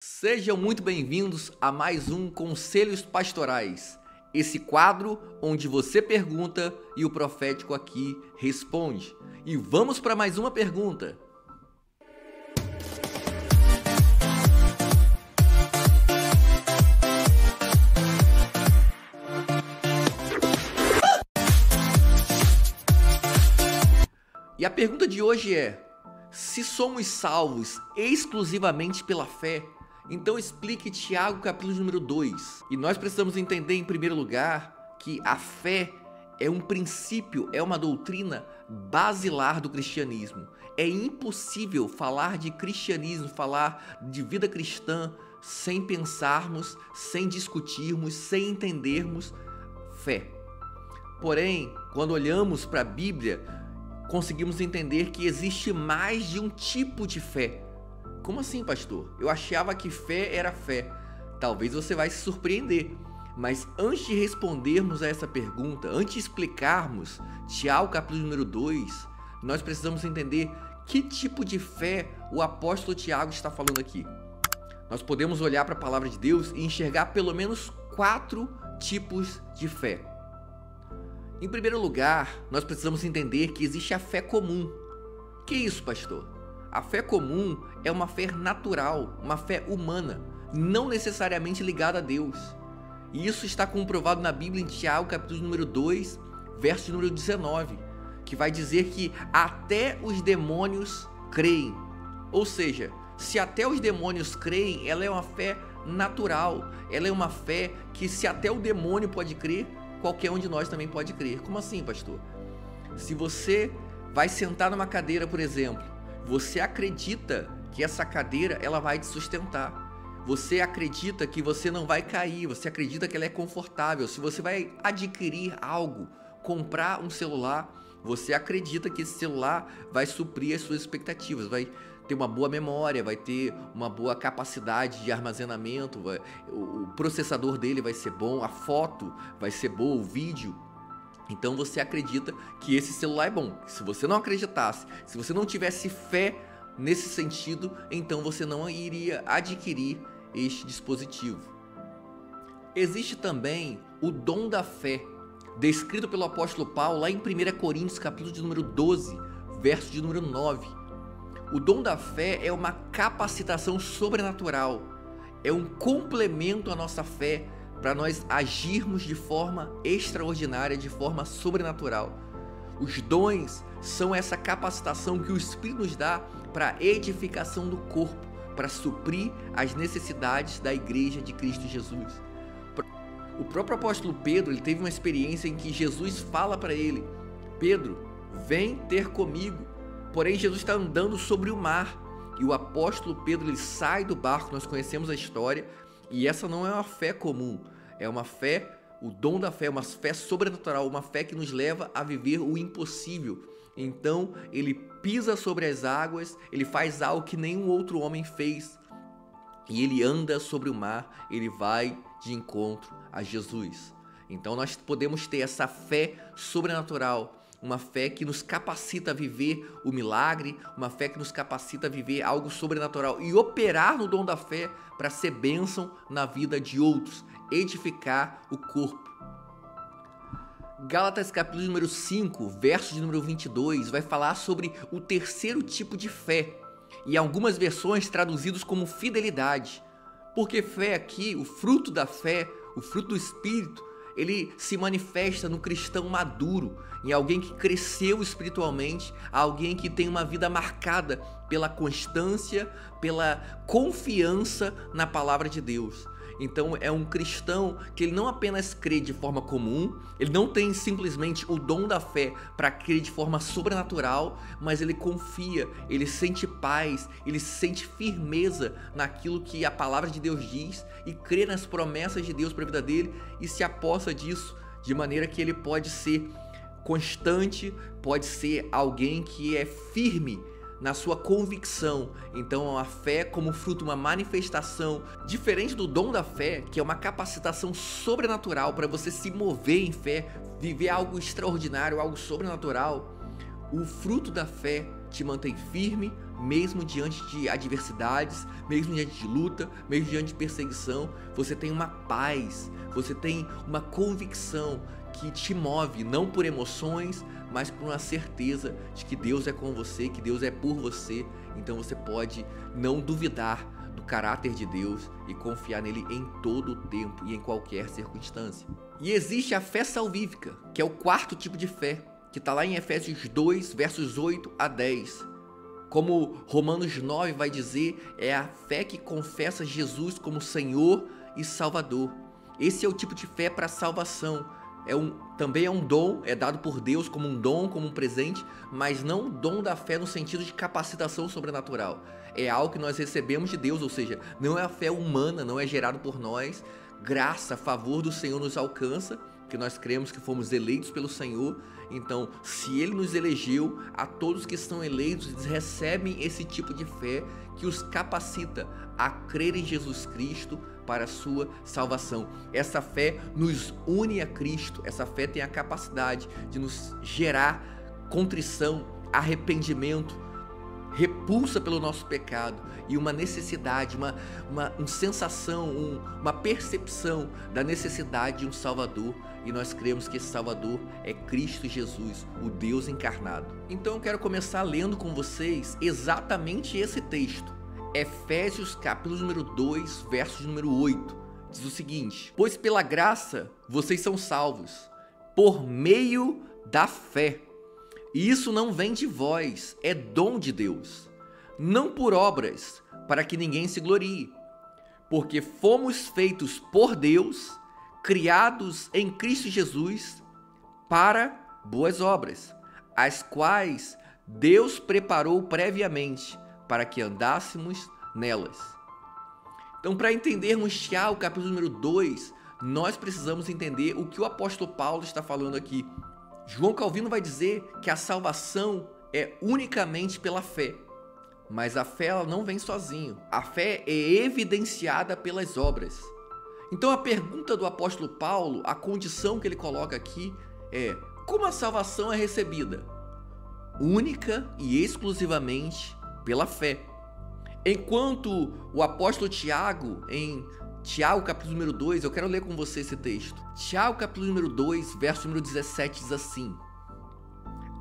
Sejam muito bem-vindos a mais um Conselhos Pastorais, esse quadro onde você pergunta e o profético aqui responde. E vamos para mais uma pergunta. E a pergunta de hoje é: se somos salvos exclusivamente pela fé, então explique Tiago capítulo número 2. E nós precisamos entender em primeiro lugar que a fé é um princípio, é uma doutrina basilar do cristianismo. É impossível falar de cristianismo, falar de vida cristã sem pensarmos, sem discutirmos, sem entendermos fé. Porém, quando olhamos para a Bíblia, conseguimos entender que existe mais de um tipo de fé. Como assim, pastor? Eu achava que fé era fé. Talvez você vai se surpreender. Mas antes de respondermos a essa pergunta, antes de explicarmos Tiago capítulo número 2, nós precisamos entender que tipo de fé o apóstolo Tiago está falando aqui. Nós podemos olhar para a palavra de Deus e enxergar pelo menos 4 tipos de fé. Em primeiro lugar, nós precisamos entender que existe a fé comum. Que isso, pastor? A fé comum é uma fé natural, uma fé humana, não necessariamente ligada a Deus. E isso está comprovado na Bíblia em Tiago, capítulo número 2, verso número 19, que vai dizer que até os demônios creem. Ou seja, se até os demônios creem, ela é uma fé natural, ela é uma fé que se até o demônio pode crer, qualquer um de nós também pode crer. Como assim, pastor? Se você vai sentar numa cadeira, por exemplo, você acredita que essa cadeira ela vai te sustentar. Você acredita que você não vai cair, você acredita que ela é confortável. Se você vai adquirir algo, comprar um celular, você acredita que esse celular vai suprir as suas expectativas, vai ter uma boa memória, vai ter uma boa capacidade de armazenamento, o processador dele vai ser bom, a foto vai ser boa, o vídeo. Então você acredita que esse celular é bom. Se você não acreditasse, se você não tivesse fé nesse sentido, então você não iria adquirir este dispositivo. Existe também o dom da fé, descrito pelo apóstolo Paulo lá em 1 Coríntios, capítulo de número 12, verso de número 9. O dom da fé é uma capacitação sobrenatural, é um complemento à nossa fé para nós agirmos de forma extraordinária, de forma sobrenatural. Os dons são essa capacitação que o Espírito nos dá para a edificação do corpo, para suprir as necessidades da igreja de Cristo Jesus. O próprio apóstolo Pedro, ele teve uma experiência em que Jesus fala para ele: Pedro, vem ter comigo. Porém, Jesus está andando sobre o mar e o apóstolo Pedro ele sai do barco. Nós conhecemos a história e essa não é uma fé comum, é uma fé, o dom da fé é uma fé sobrenatural, uma fé que nos leva a viver o impossível. Então, ele pisa sobre as águas, ele faz algo que nenhum outro homem fez e ele anda sobre o mar, ele vai de encontro a Jesus. Então, nós podemos ter essa fé sobrenatural, uma fé que nos capacita a viver o milagre, uma fé que nos capacita a viver algo sobrenatural e operar no dom da fé para ser bênção na vida de outros, edificar o corpo. Gálatas capítulo número 5, verso de número 22, vai falar sobre o terceiro tipo de fé, e algumas versões traduzidos como fidelidade, porque fé aqui, o fruto da fé, o fruto do Espírito, ele se manifesta no cristão maduro, em alguém que cresceu espiritualmente, alguém que tem uma vida marcada pela constância, pela confiança na palavra de Deus. Então é um cristão que ele não apenas crê de forma comum, ele não tem simplesmente o dom da fé para crer de forma sobrenatural, mas ele confia, ele sente paz, ele sente firmeza naquilo que a palavra de Deus diz e crê nas promessas de Deus para a vida dele e se aposta disso, de maneira que ele pode ser constante, pode ser alguém que é firme na sua convicção. Então a fé como fruto, uma manifestação diferente do dom da fé, que é uma capacitação sobrenatural para você se mover em fé, viver algo extraordinário, algo sobrenatural. O fruto da fé te mantém firme, mesmo diante de adversidades, mesmo diante de luta, mesmo diante de perseguição, você tem uma paz, você tem uma convicção que te move, não por emoções, mas por uma certeza de que Deus é com você, que Deus é por você. Então você pode não duvidar do caráter de Deus e confiar nele em todo o tempo e em qualquer circunstância. E existe a fé salvífica, que é o quarto tipo de fé, que está lá em Efésios 2, versos 8 a 10. Como Romanos 9 vai dizer, é a fé que confessa Jesus como Senhor e Salvador. Esse é o tipo de fé para salvação. Também é um dom, é dado por Deus como um dom, como um presente, mas não o dom da fé no sentido de capacitação sobrenatural. É algo que nós recebemos de Deus, ou seja, não é a fé humana, não é gerado por nós. Graça, favor do Senhor nos alcança, que nós cremos que fomos eleitos pelo Senhor. Então, se Ele nos elegeu, a todos que estão eleitos, eles recebem esse tipo de fé que os capacita a crer em Jesus Cristo para a sua salvação. Essa fé nos une a Cristo, essa fé tem a capacidade de nos gerar contrição, arrependimento, repulsa pelo nosso pecado e uma necessidade, uma sensação, uma percepção da necessidade de um Salvador. E nós cremos que esse Salvador é Cristo Jesus, o Deus encarnado. Então eu quero começar lendo com vocês exatamente esse texto. Efésios capítulo número 2, verso número 8. Diz o seguinte: pois pela graça vocês são salvos, por meio da fé. E isso não vem de vós, é dom de Deus, não por obras, para que ninguém se glorie. Porque fomos feitos por Deus, criados em Cristo Jesus, para boas obras, as quais Deus preparou previamente, para que andássemos nelas. Então, para entendermos Tiago, capítulo número 2, nós precisamos entender o que o apóstolo Paulo está falando aqui. João Calvino vai dizer que a salvação é unicamente pela fé, mas a fé ela não vem sozinho. A fé é evidenciada pelas obras. Então a pergunta do apóstolo Paulo, a condição que ele coloca aqui é: como a salvação é recebida? Única e exclusivamente pela fé. Enquanto o apóstolo Tiago, em Tiago capítulo número 2, eu quero ler com você esse texto. Tiago capítulo número 2, verso número 17 diz assim: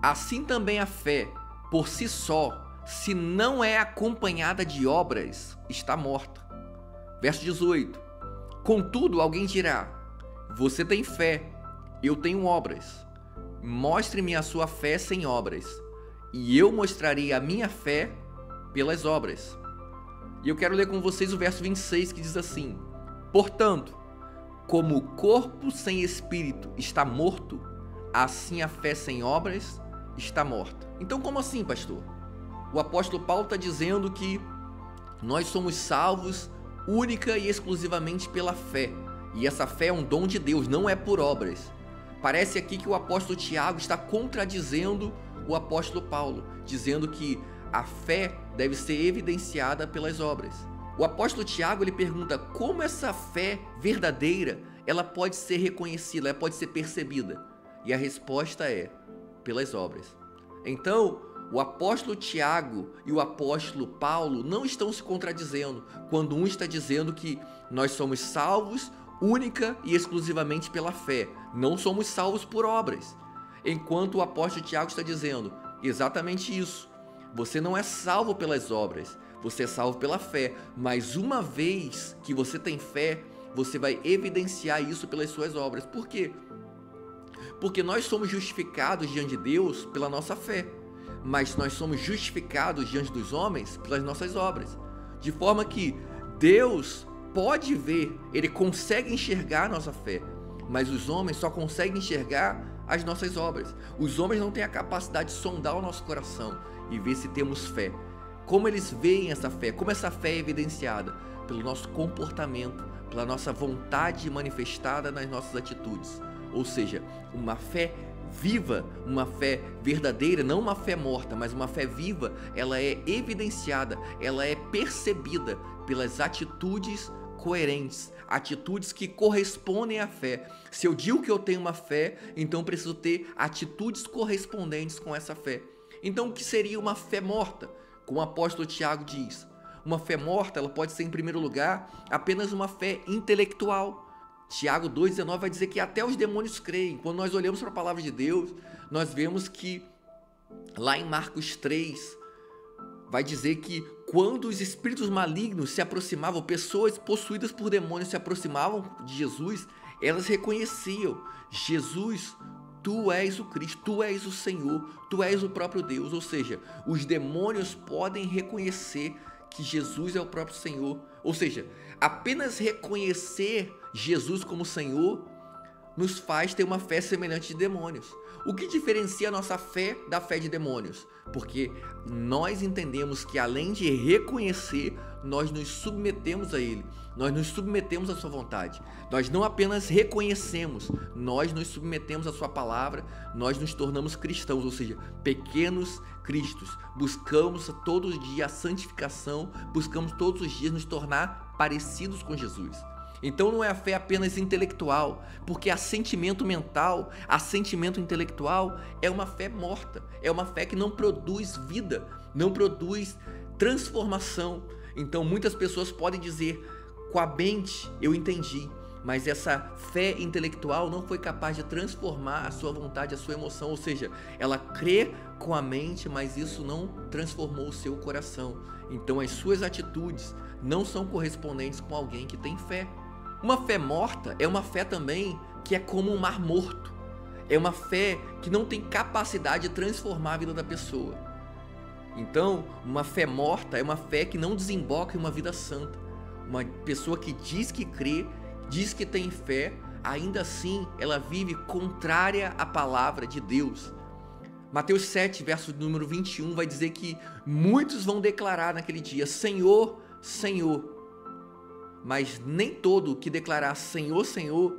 assim também a fé, por si só, se não é acompanhada de obras, está morta. Verso 18: contudo, alguém dirá: você tem fé, eu tenho obras. Mostre-me a sua fé sem obras, e eu mostrarei a minha fé pelas obras. E eu quero ler com vocês o verso 26, que diz assim: portanto, como o corpo sem espírito está morto, assim a fé sem obras está morta. Então, como assim, pastor? O apóstolo Paulo está dizendo que nós somos salvos única e exclusivamente pela fé. E essa fé é um dom de Deus, não é por obras. Parece aqui que o apóstolo Tiago está contradizendo o apóstolo Paulo, dizendo que a fé deve ser evidenciada pelas obras. O apóstolo Tiago ele pergunta como essa fé verdadeira ela pode ser reconhecida, ela pode ser percebida. E a resposta é pelas obras. Então, o apóstolo Tiago e o apóstolo Paulo não estão se contradizendo quando um está dizendo que nós somos salvos única e exclusivamente pela fé, não somos salvos por obras, enquanto o apóstolo Tiago está dizendo exatamente isso. Você não é salvo pelas obras, você é salvo pela fé, mas uma vez que você tem fé, você vai evidenciar isso pelas suas obras. Por quê? Porque nós somos justificados diante de Deus pela nossa fé, mas nós somos justificados diante dos homens pelas nossas obras, de forma que Deus pode ver, Ele consegue enxergar a nossa fé, mas os homens só conseguem enxergar as nossas obras. Os homens não têm a capacidade de sondar o nosso coração e ver se temos fé. Como eles veem essa fé? Como essa fé é evidenciada? Pelo nosso comportamento, pela nossa vontade manifestada nas nossas atitudes. Ou seja, uma fé viva, uma fé verdadeira, não uma fé morta, mas uma fé viva, ela é evidenciada, ela é percebida pelas atitudes coerentes, atitudes que correspondem à fé. Se eu digo que eu tenho uma fé, então preciso ter atitudes correspondentes com essa fé. Então, o que seria uma fé morta? Como o apóstolo Tiago diz, uma fé morta, ela pode ser, em primeiro lugar, apenas uma fé intelectual. Tiago 2,19 vai dizer que até os demônios creem. Quando nós olhamos para a palavra de Deus, nós vemos que lá em Marcos 3, vai dizer que quando os espíritos malignos se aproximavam, pessoas possuídas por demônios se aproximavam de Jesus, elas reconheciam: Jesus, tu és o Cristo, tu és o Senhor, tu és o próprio Deus. Ou seja, os demônios podem reconhecer que Jesus é o próprio Senhor. Ou seja, apenas reconhecer Jesus como Senhor nos faz ter uma fé semelhante de demônios. O que diferencia a nossa fé da fé de demônios? Porque nós entendemos que, além de reconhecer, nós nos submetemos a Ele, nós nos submetemos à sua vontade. Nós não apenas reconhecemos, nós nos submetemos à sua palavra, nós nos tornamos cristãos, ou seja, pequenos cristos. Buscamos todos os dias a santificação, buscamos todos os dias nos tornar parecidos com Jesus. Então não é a fé apenas intelectual, porque assentimento mental, assentimento intelectual é uma fé morta, é uma fé que não produz vida, não produz transformação. Então muitas pessoas podem dizer: com a mente eu entendi, mas essa fé intelectual não foi capaz de transformar a sua vontade, a sua emoção. Ou seja, ela crê com a mente, mas isso não transformou o seu coração. Então as suas atitudes não são correspondentes com alguém que tem fé. Uma fé morta é uma fé também que é como um mar morto. É uma fé que não tem capacidade de transformar a vida da pessoa. Então, uma fé morta é uma fé que não desemboca em uma vida santa. Uma pessoa que diz que crê, diz que tem fé, ainda assim ela vive contrária à palavra de Deus. Mateus 7, verso número 21, vai dizer que muitos vão declarar naquele dia: Senhor, Senhor. Mas nem todo que declarar Senhor, Senhor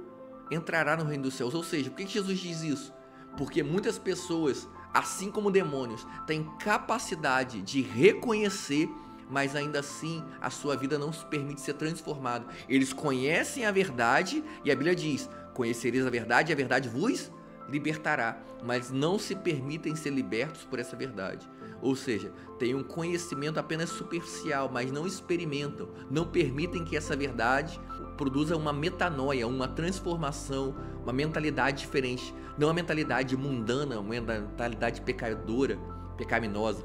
entrará no reino dos céus. Ou seja, por que Jesus diz isso? Porque muitas pessoas, assim como demônios, têm capacidade de reconhecer, mas ainda assim a sua vida não se permite ser transformada. Eles conhecem a verdade e a Bíblia diz: conhecereis a verdade e a verdade vos libertará, mas não se permitem ser libertos por essa verdade. Ou seja, têm um conhecimento apenas superficial, mas não experimentam, não permitem que essa verdade produza uma metanoia, uma transformação, uma mentalidade diferente, não uma mentalidade mundana, uma mentalidade pecadora, pecaminosa,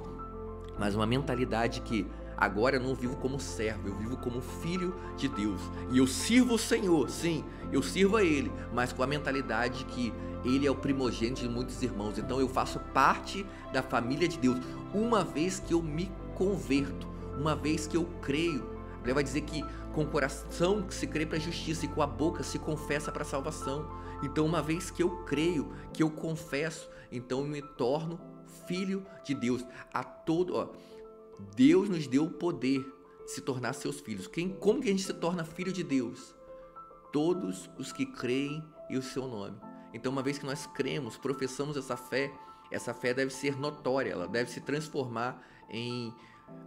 mas uma mentalidade que agora eu não vivo como servo, eu vivo como filho de Deus. E eu sirvo o Senhor, sim, eu sirvo a Ele, mas com a mentalidade que Ele é o primogênito de muitos irmãos. Então eu faço parte da família de Deus. Uma vez que eu me converto, uma vez que eu creio, a Bíblia vai dizer que com o coração se crê para a justiça e com a boca se confessa para a salvação. Então uma vez que eu creio, que eu confesso, então eu me torno filho de Deus. Deus nos deu o poder de se tornar seus filhos. Como que a gente se torna filho de Deus? Todos os que creem em o seu nome. Então, uma vez que nós cremos, professamos essa fé deve ser notória, ela deve se transformar em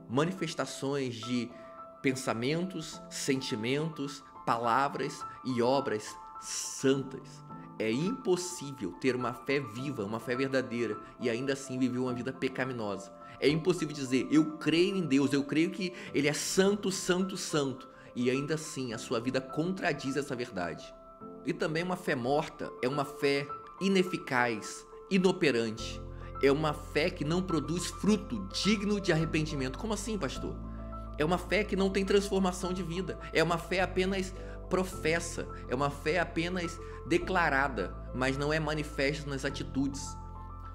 manifestações de pensamentos, sentimentos, palavras e obras santas. É impossível ter uma fé viva, uma fé verdadeira e ainda assim viver uma vida pecaminosa. É impossível dizer: eu creio em Deus, eu creio que Ele é santo, santo, santo, e ainda assim a sua vida contradiz essa verdade. E também uma fé morta é uma fé ineficaz, inoperante. É uma fé que não produz fruto digno de arrependimento. Como assim, pastor? É uma fé que não tem transformação de vida. É uma fé apenas professa. É uma fé apenas declarada, mas não é manifesta nas atitudes.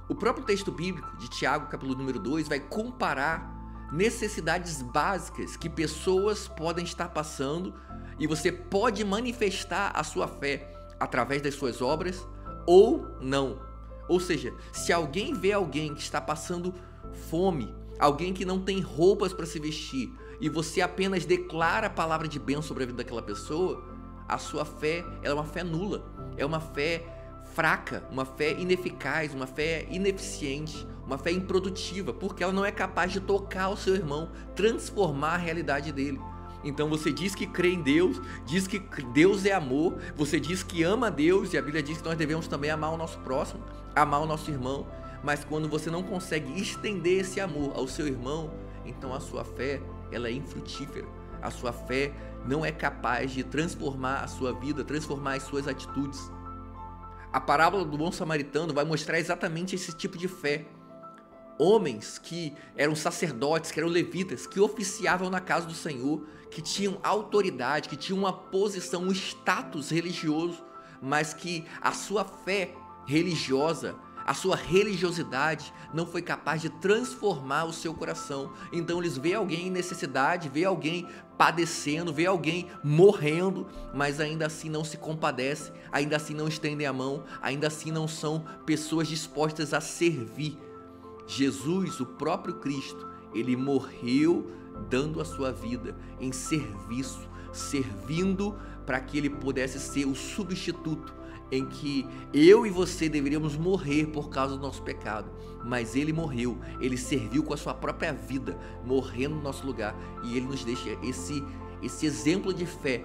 O próprio texto bíblico de Tiago, capítulo número 2, vai comparar necessidades básicas que pessoas podem estar passando e você pode manifestar a sua fé através das suas obras ou não. Ou seja, se alguém vê alguém que está passando fome, alguém que não tem roupas para se vestir, e você apenas declara a palavra de bênção sobre a vida daquela pessoa, a sua fé é uma fé nula, é uma fé fraca, uma fé ineficaz, uma fé ineficiente, uma fé improdutiva, porque ela não é capaz de tocar o seu irmão, transformar a realidade dele. Então você diz que crê em Deus, diz que Deus é amor, você diz que ama a Deus, e a Bíblia diz que nós devemos também amar o nosso próximo, amar o nosso irmão, mas quando você não consegue estender esse amor ao seu irmão, então a sua fé, ela é infrutífera. A sua fé não é capaz de transformar a sua vida, transformar as suas atitudes. A parábola do bom samaritano vai mostrar exatamente esse tipo de fé. Homens que eram sacerdotes, que eram levitas, que oficiavam na casa do Senhor, que tinham autoridade, que tinham uma posição, um status religioso, mas que a sua fé religiosa, a sua religiosidade não foi capaz de transformar o seu coração. Então eles veem alguém em necessidade, veem alguém padecendo, veem alguém morrendo, mas ainda assim não se compadece, ainda assim não estendem a mão, ainda assim não são pessoas dispostas a servir. Jesus, o próprio Cristo, ele morreu dando a sua vida em serviço, servindo para que ele pudesse ser o substituto em que eu e você deveríamos morrer por causa do nosso pecado, mas ele morreu, ele serviu com a sua própria vida, morrendo no nosso lugar, e ele nos deixa esse exemplo de fé,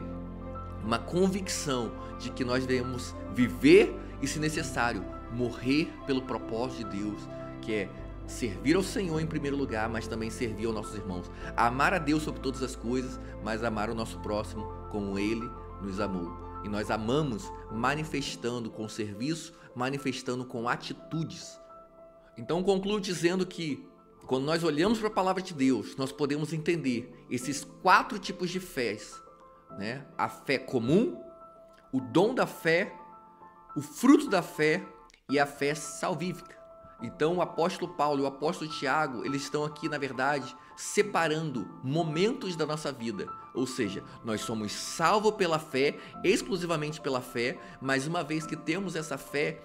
uma convicção de que nós devemos viver e, se necessário, morrer pelo propósito de Deus, que é servir ao Senhor em primeiro lugar, mas também servir aos nossos irmãos, amar a Deus sobre todas as coisas, mas amar o nosso próximo como ele nos amou. E nós amamos manifestando com serviço, manifestando com atitudes. Então concluo dizendo que quando nós olhamos para a palavra de Deus, nós podemos entender esses 4 tipos de fés, né? A fé comum, o dom da fé, o fruto da fé e a fé salvífica. Então o apóstolo Paulo e o apóstolo Tiago, eles estão aqui, na verdade, separando momentos da nossa vida. Ou seja, nós somos salvos pela fé, exclusivamente pela fé, mas uma vez que temos essa fé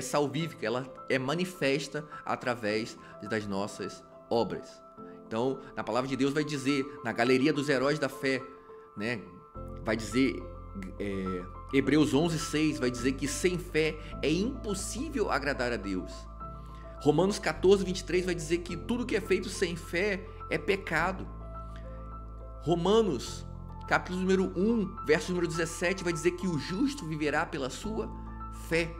salvífica, ela é manifesta através das nossas obras. Então, na palavra de Deus vai dizer, na galeria dos heróis da fé, né, vai dizer, Hebreus 11:6 vai dizer que sem fé é impossível agradar a Deus. Romanos 14:23 vai dizer que tudo que é feito sem fé é pecado. Romanos, capítulo número 1, verso número 17, vai dizer que o justo viverá pela sua fé.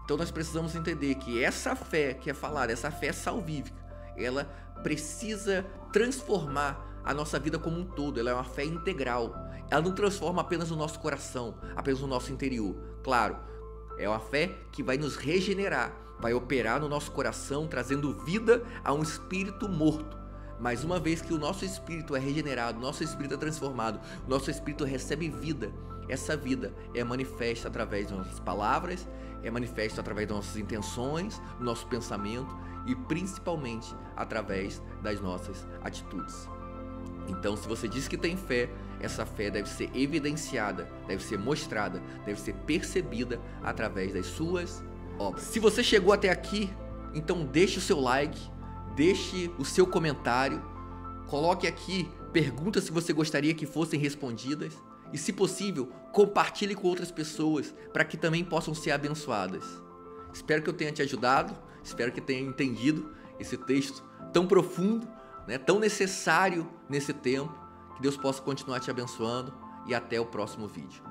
Então nós precisamos entender que essa fé que é falada, essa fé salvífica, ela precisa transformar a nossa vida como um todo. Ela é uma fé integral. Ela não transforma apenas o nosso coração, apenas o nosso interior. Claro, é uma fé que vai nos regenerar, vai operar no nosso coração, trazendo vida a um espírito morto. Mas uma vez que o nosso espírito é regenerado, o nosso espírito é transformado, o nosso espírito recebe vida, essa vida é manifesta através das nossas palavras, é manifesta através das nossas intenções, do nosso pensamento e principalmente através das nossas atitudes. Então, se você diz que tem fé, essa fé deve ser evidenciada, deve ser mostrada, deve ser percebida através das suas obras. Se você chegou até aqui, então deixe o seu like, deixe o seu comentário, coloque aqui perguntas que você gostaria que fossem respondidas e, se possível, compartilhe com outras pessoas para que também possam ser abençoadas. Espero que eu tenha te ajudado, espero que tenha entendido esse texto tão profundo, né, tão necessário nesse tempo. Que Deus possa continuar te abençoando e até o próximo vídeo.